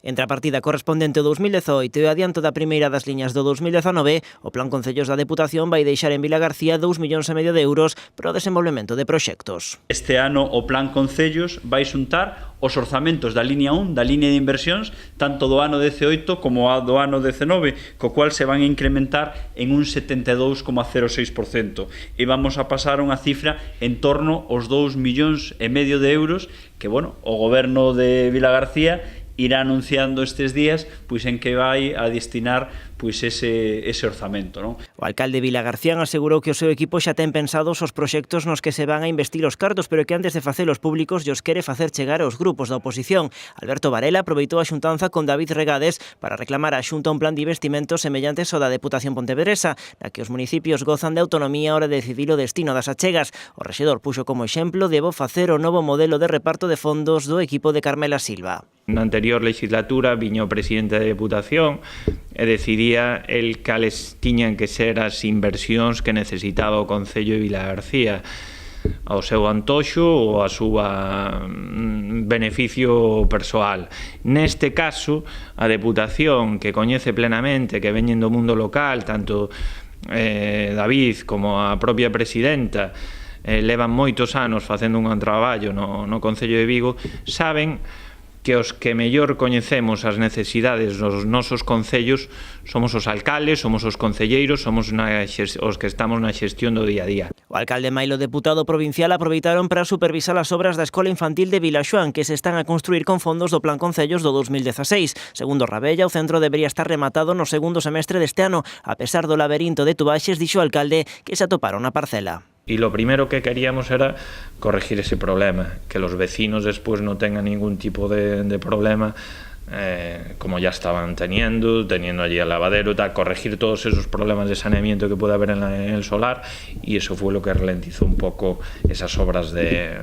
Entre a partida correspondente ao 2018 e o adianto da primeira das liñas do 2019, o Plan Concellos da Deputación vai deixar en Vilagarcía 2,5 millóns de euros para o desenvolvemento de proxectos. Este ano o Plan Concellos vai xuntar os orzamentos da liña 1, da liña de inversións, tanto do ano 18 como do ano 19, co cual se van a incrementar en un 72,06%. E vamos a pasar a unha cifra en torno aos 2,5 millóns de euros que, bueno, o goberno de Vilagarcía irá anunciando estes días pois en que vai a destinar pois ese orzamento, non? O alcalde Vilagarcía asegurou que o seu equipo xa ten pensados os proxectos nos que se van a investir os cartos, pero que antes de facelos públicos os quere facer chegar aos grupos da oposición. Alberto Varela aproveitou a xuntanza con David Regades para reclamar á Xunta un plan de investimentos semellantes ao da Deputación Pontevedresa, na que os municipios gozan de autonomía a hora de decidir o destino das achegas. O rexedor puxo como exemplo debo facer o novo modelo de reparto de fondos do equipo de Carmela Silva. Na anterior legislatura viño o presidente da Deputación e decidía el cales tiñan que ser as inversións que necesitaba o Concello de Vilagarcía ao seu antoxo ou a súa beneficio persoal. Neste caso, a Deputación, que coñece plenamente, que veñen do mundo local, tanto David como a propia presidenta, levan moitos anos facendo un traballo no Concello de Vigo, saben que os que mellor coñecemos as necesidades dos nosos concellos somos os alcaldes, somos os concelleiros, somos os que estamos na xestión do día a día. O alcalde Mailo, deputado provincial, aproveitaron para supervisar as obras da Escola Infantil de Vilaxoán, que se están a construir con fondos do Plan Concellos do 2016. Segundo Rabella, o centro debería estar rematado no segundo semestre deste ano. A pesar do laberinto de tubaxes, dixo o alcalde que se atoparon na parcela. Y lo primero que queríamos era corregir ese problema, que los vecinos después no tengan ningún tipo de problema, como ya estaban teniendo allí el lavadero, corregir todos esos problemas de saneamiento que puede haber en el solar, y eso fue lo que ralentizó un poco esas obras de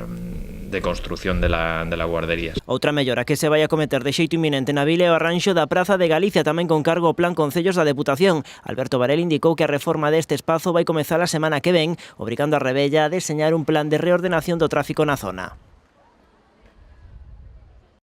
construción de la guardería. Outra mellora que se vai a cometer de xeito inminente na vila é o arranxo da Praza de Galicia, tamén con cargo ao Plan Concellos da Deputación. Alberto Varela indicou que a reforma deste espazo vai comezar a semana que ven, obrigando a Rebella a deseñar un plan de reordenación do tráfico na zona.